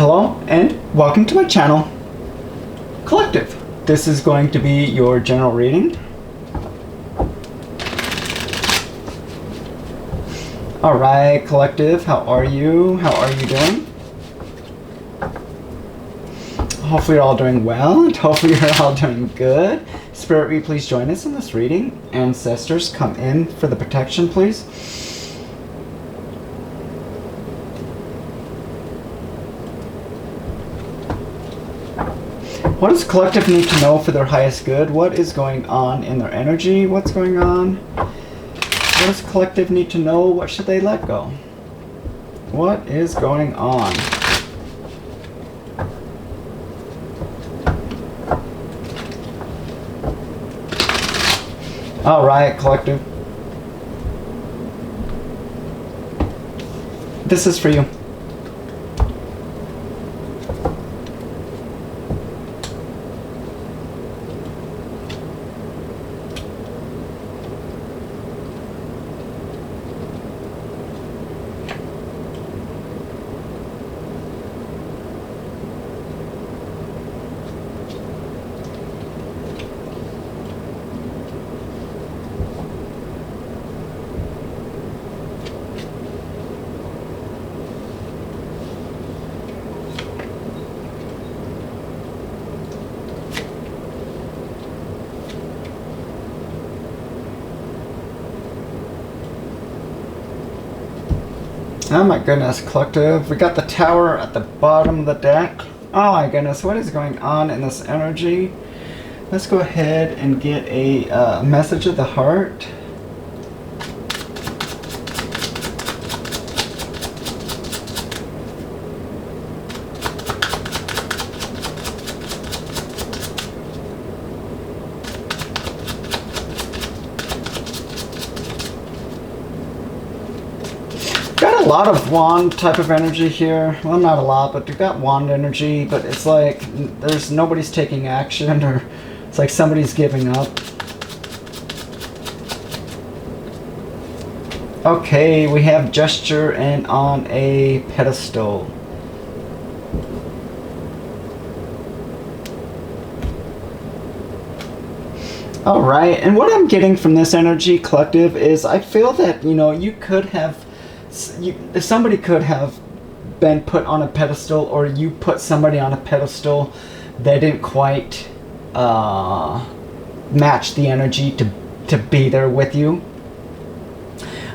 Hello and welcome to my channel, Collective. This is going to be your general reading. Alright, Collective, how are you? How are you doing? Hopefully you're all doing well, and hopefully you're all doing good. Spirit, will you please join us in this reading? Ancestors, come in for the protection, please. What does Collective need to know for their highest good? What is going on in their energy? What's going on? What does Collective need to know? What should they let go? What is going on? Alright, Collective. This is for you. Oh my goodness, Collective. We got the Tower at the bottom of the deck. Oh my goodness, what is going on in this energy? Let's go ahead and get a message of the heart. Got a lot of wand type of energy here. Well, not a lot, but you've got wand energy, but it's like nobody's taking action, or it's like somebody's giving up. Okay, we have gesture and on a pedestal. Alright, and what I'm getting from this energy, Collective, is I feel that, you know, you could have somebody could have been put on a pedestal, or you put somebody on a pedestal that didn't quite match the energy to be there with you.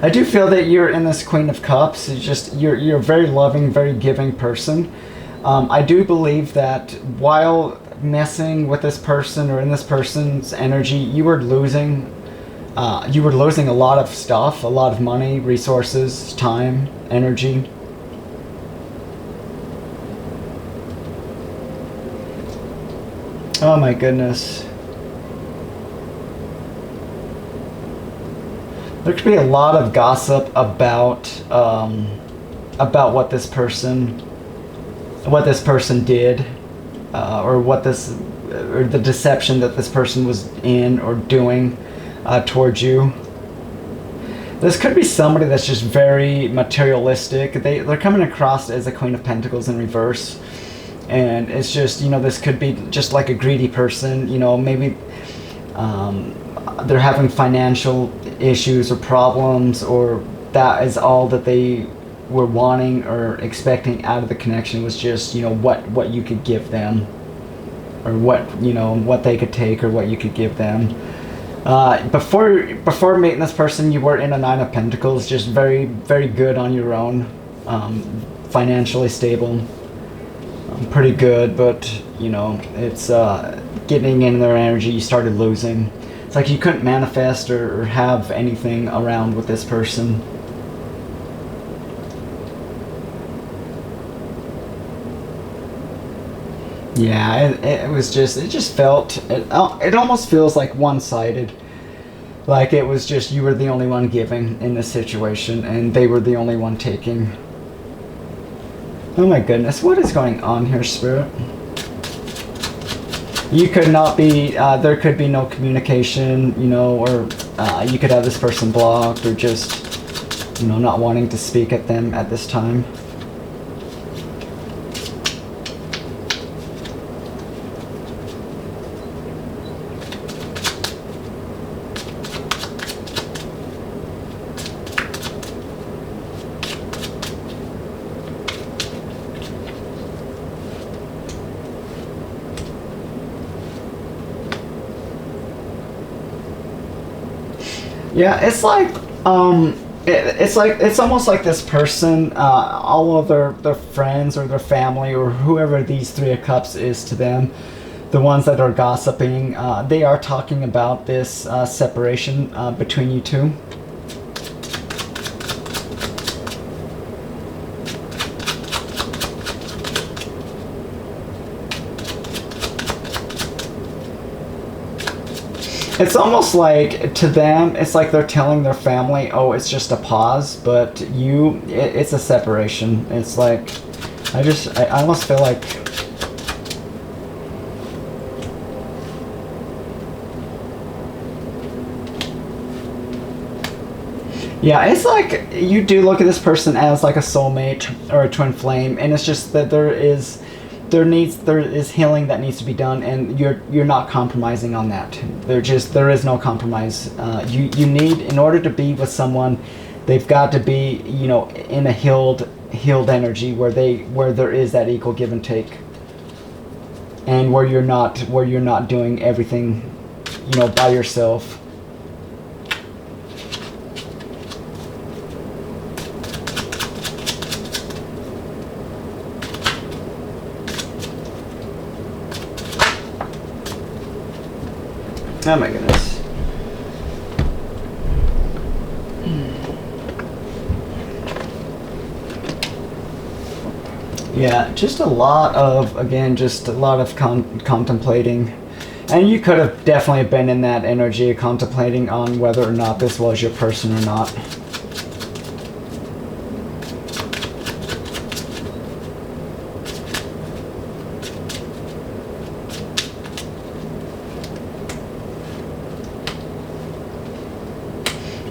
I do feel that you're in this Queen of Cups. It's just you're a very loving, very giving person. I do believe that while messing with this person or in this person's energy, you were losing a lot of stuff, a lot of money, resources, time, energy. Oh my goodness. There could be a lot of gossip about what this person did, or the deception that this person was in or doing towards you. This could be somebody that's just very materialistic. They're coming across as a Queen of Pentacles in reverse, and it's just, you know, this could be just like a greedy person. You know, maybe they're having financial issues or problems, or that is all that they were wanting or expecting out of the connection was just, you know, what you could give them, or what they could take, or what you could give them. Before meeting this person, you were in a Nine of Pentacles, just very, very good on your own, financially stable, pretty good, but, you know, it's getting in their energy, you started losing. It's like you couldn't manifest or have anything around with this person. Yeah, it almost feels like one-sided. Like it was just you were the only one giving in this situation, and they were the only one taking. Oh my goodness, what is going on here, Spirit? You could not be, there could be no communication, you know, or you could have this person blocked, or just, you know, not wanting to speak at them at this time. Yeah, it's like it's almost like this person, all of their friends or their family or whoever these Three of Cups is to them, the ones that are gossiping, they are talking about this separation between you two. It's almost like, to them, it's like they're telling their family, oh, it's just a pause, but it's a separation. It's like, I almost feel like, yeah, it's like you do look at this person as like a soulmate or a twin flame, and it's just that there is healing that needs to be done, and you're not compromising on that. There is no compromise. You need, in order to be with someone, they've got to be, in a healed energy where there is that equal give and take, and where you're not doing everything, by yourself. Oh my goodness. Yeah, just a lot of contemplating. And you could have definitely been in that energy, contemplating on whether or not this was your person or not.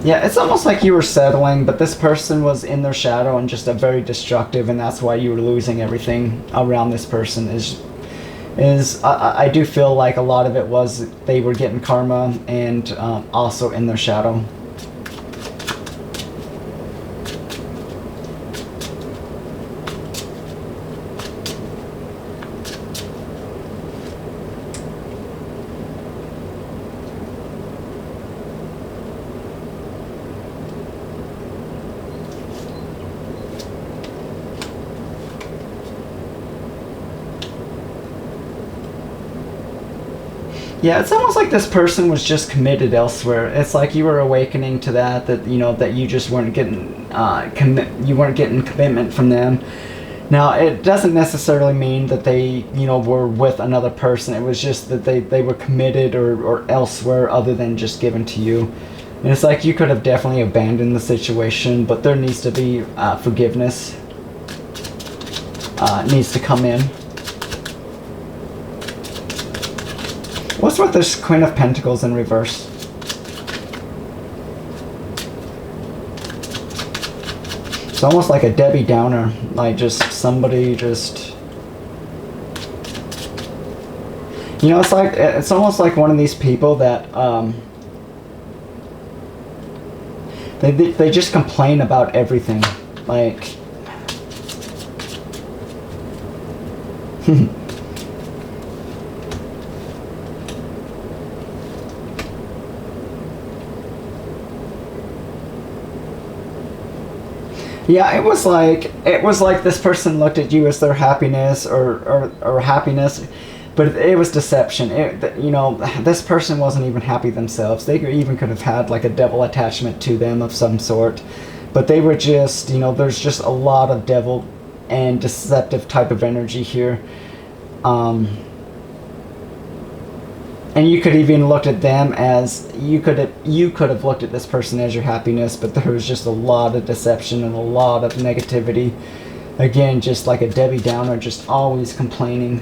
Yeah, it's almost like you were settling, but this person was in their shadow and just a very destructive, and that's why you were losing everything around this person. I do feel like a lot of it was they were getting karma, and also in their shadow. Yeah, it's almost like this person was just committed elsewhere. It's like you were awakening to that that you just weren't getting you weren't getting commitment from them. Now, it doesn't necessarily mean that they, were with another person. It was just that they were committed or elsewhere other than just given to you. And it's like you could have definitely abandoned the situation, but there needs to be forgiveness. Needs to come in. What's with this Queen of Pentacles in reverse? It's almost like a Debbie Downer, like just somebody just... it's almost like one of these people that they just complain about everything, like... Yeah, it was like this person looked at you as their happiness or happiness, but it was deception. This person wasn't even happy themselves. They even could have had like a devil attachment to them of some sort, but they were just, there's just a lot of devil and deceptive type of energy here. And you could even looked at them as, you could have looked at this person as your happiness, but there was just a lot of deception and a lot of negativity. Again, just like a Debbie Downer, just always complaining.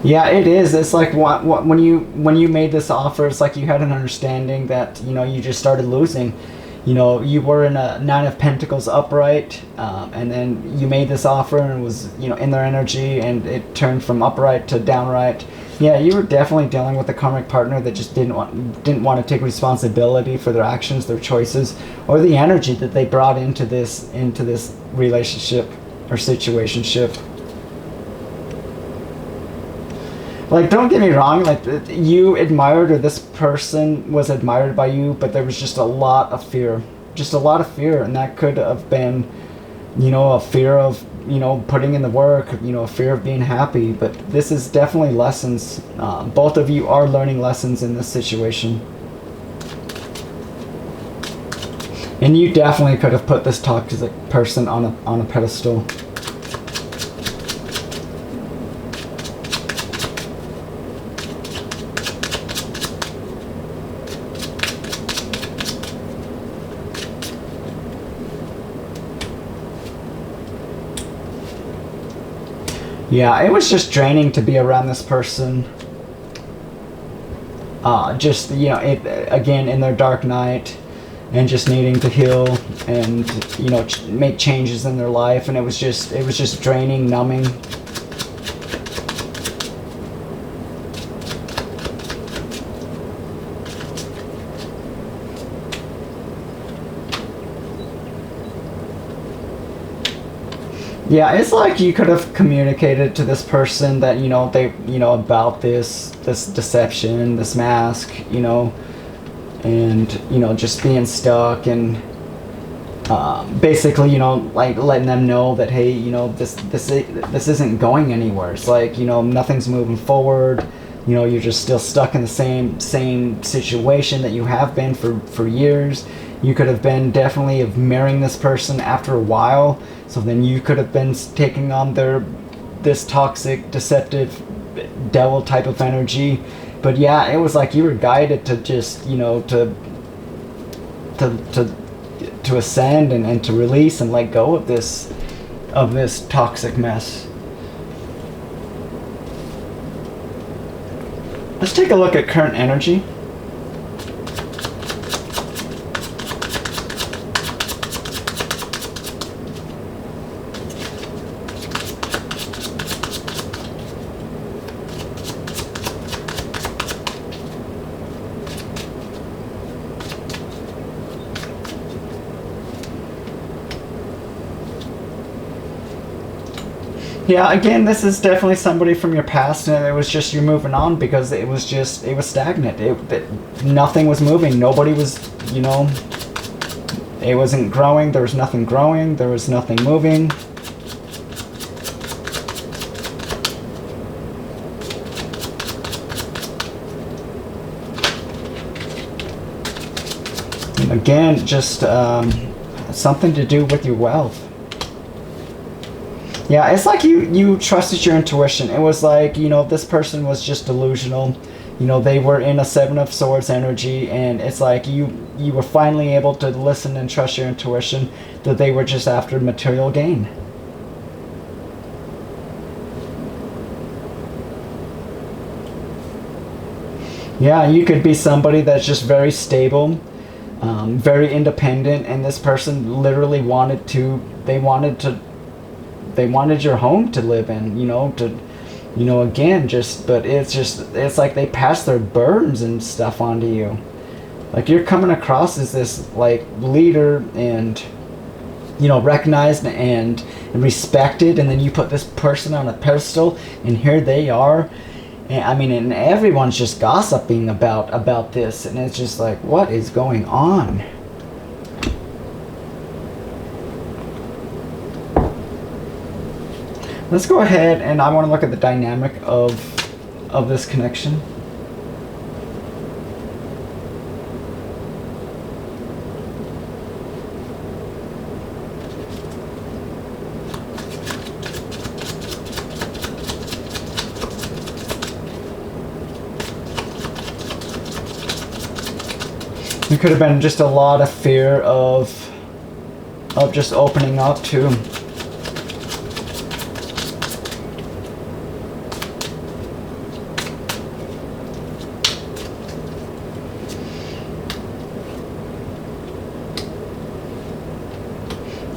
Yeah, it is. It's like when you made this offer, it's like you had an understanding that you just started losing. you know, you were in a Nine of Pentacles upright, and then you made this offer and was, you know, in their energy, and it turned from upright to downright. Yeah, you were definitely dealing with a karmic partner that just didn't want to take responsibility for their actions, their choices, or the energy that they brought into this relationship or situationship. Like, don't get me wrong, like, you admired, or this person was admired by you, but there was just a lot of fear. Just a lot of fear, and that could have been, you know, a fear of, you know, putting in the work, you know, a fear of being happy. But this is definitely lessons. Both of you are learning lessons in this situation. And you definitely could have put this toxic person on a pedestal. Yeah, it was just draining to be around this person. Just, you know, again, in their dark night, and just needing to heal and, you know, make changes in their life, and it was just draining, numbing. Yeah, it's like you could have communicated to this person that, you know, about this deception, this mask, you know, and, you know, just being stuck, and basically, you know, like letting them know that, hey, you know, this isn't going anywhere. It's like, you know, nothing's moving forward. You know, you're just still stuck in the same situation that you have been for years. You could have been definitely of marrying this person after a while. So then you could have been taking on this toxic, deceptive, devil type of energy. But yeah, it was like you were guided to just, you know, to ascend and to release and let go of this toxic mess. Let's take a look at current energy. Yeah, again, this is definitely somebody from your past, and it was just you moving on because it was stagnant. Nothing was moving. Nobody was, you know, it wasn't growing. There was nothing growing. There was nothing moving. And again, just something to do with your wealth. Yeah, it's like you trusted your intuition. It was like, you know, this person was just delusional. You know, they were in a Seven of Swords energy, and it's like you were finally able to listen and trust your intuition that they were just after material gain. Yeah, you could be somebody that's just very stable, very independent, and this person literally they wanted your home to live in, you know, again, but it's like they passed their burdens and stuff onto you. Like, you're coming across as this, like, leader and, you know, recognized and respected, and then you put this person on a pedestal, and here they are. And, I mean, and everyone's just gossiping about this, and it's just like, what is going on? Let's go ahead, and I want to look at the dynamic of this connection. There could have been just a lot of fear of just opening up too.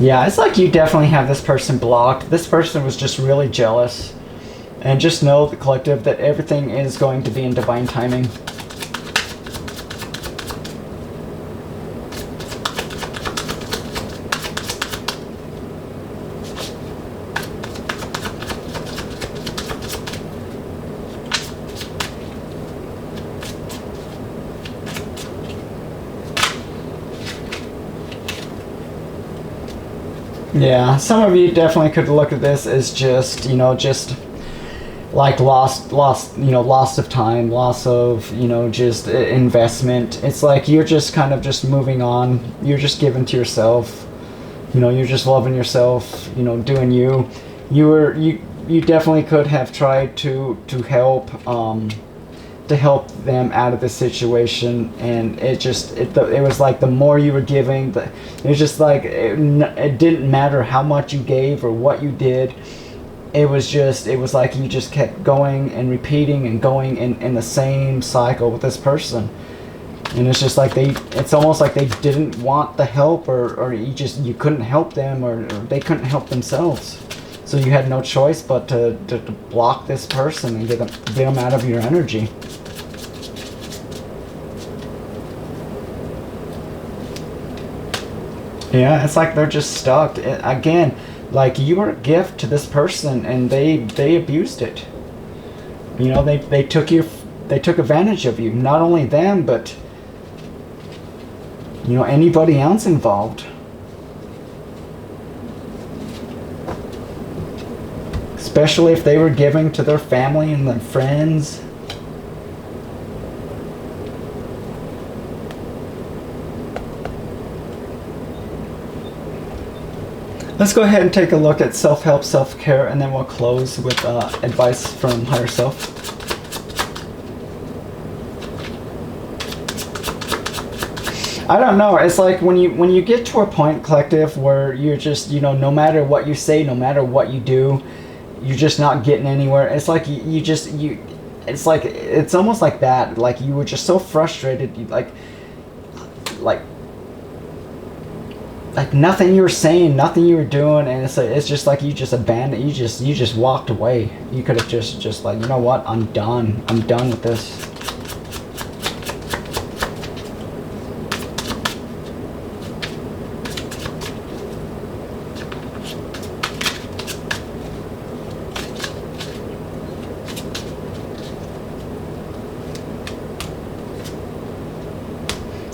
Yeah, it's like you definitely have this person blocked. This person was just really jealous. And just know, the collective, that everything is going to be in divine timing. Yeah, some of you definitely could look at this as just, just like loss of time, loss of, just investment. It's like you're just kind of just moving on. You're just giving to yourself. You're just loving yourself, doing you. You definitely could have tried to help them out of this situation, and it was like the more you were giving, it was just like it didn't matter how much you gave or what you did. It was like you just kept going and repeating and going in the same cycle with this person. And it's just like it's almost like they didn't want the help, or you couldn't help them, or they couldn't help themselves. So you had no choice but to block this person and get them out of your energy. Yeah, it's like they're just stuck. Again, like you were a gift to this person, and they abused it. They took advantage of you. Not only them, but anybody else involved. Especially if they were giving to their family and their friends. Let's go ahead and take a look at self-help, self-care, and then we'll close with advice from higher self. I don't know. It's like when you get to a point, collective, where you're just, no matter what you say, no matter what you do, you're just not getting anywhere. It's like it's like, it's almost like that. Like you were just so frustrated, like nothing you were saying, nothing you were doing, and it's just like you just abandoned. You just walked away. You could have just like, you know what? I'm done. I'm done with this.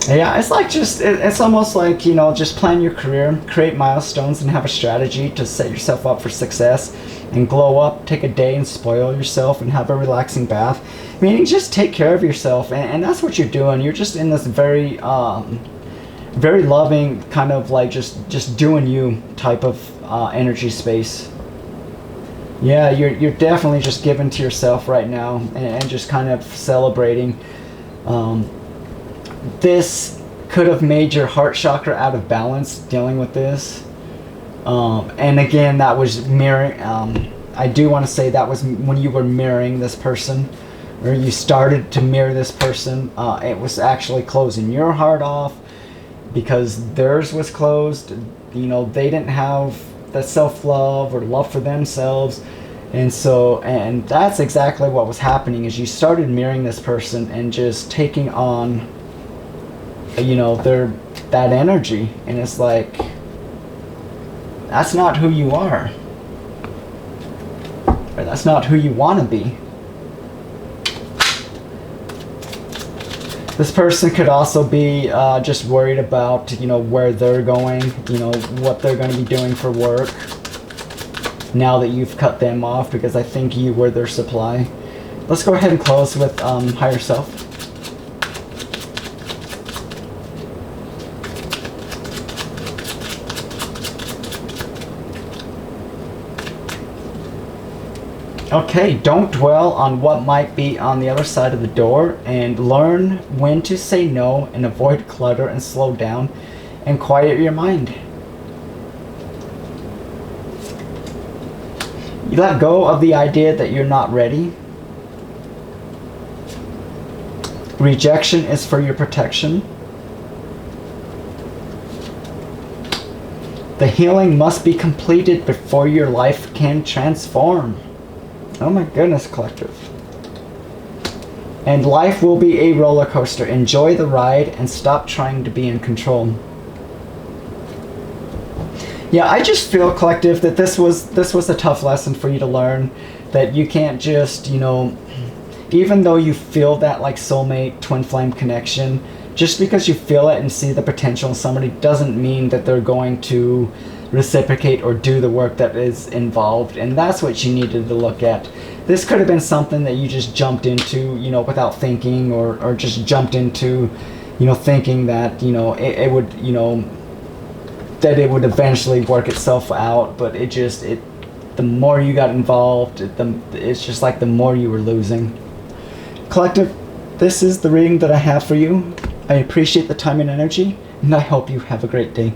Yeah, it's like it's almost like, just plan your career, create milestones, and have a strategy to set yourself up for success, and glow up, take a day and spoil yourself, and have a relaxing bath. Meaning just take care of yourself, and that's what you're doing. You're just in this very, very loving, kind of like just doing you type of energy space. Yeah, you're definitely just giving to yourself right now, and just kind of celebrating. This could have made your heart chakra out of balance dealing with this. And again, that was mirroring. I do want to say that was when you were mirroring this person, or you started to mirror this person. It was actually closing your heart off because theirs was closed. They didn't have the self-love or love for themselves. And that's exactly what was happening, is you started mirroring this person and just taking on that energy, and it's like, that's not who you are, or that's not who you want to be. This person could also be just worried about where they're going, what they're going to be doing for work now that you've cut them off, because I think you were their supply. Let's go ahead and close with higher self. Okay, don't dwell on what might be on the other side of the door, and learn when to say no and avoid clutter, and slow down and quiet your mind. You let go of the idea that you're not ready. Rejection is for your protection. The healing must be completed before your life can transform. Oh my goodness, collective. And life will be a roller coaster. Enjoy the ride and stop trying to be in control. Yeah, I just feel, collective, that this was a tough lesson for you to learn. That you can't just, you know, even though you feel that like soulmate twin flame connection, just because you feel it and see the potential in somebody doesn't mean that they're going to reciprocate or do the work that is involved. And that's what you needed to look at. This could have been something that you just jumped into, you know, without thinking, or just jumped into, you know, thinking that, you know, it would, you know, that it would eventually work itself out. But the more you got involved, it's just like the more you were losing. Collective, this is the reading that I have for you. I appreciate the time and energy, and I hope you have a great day.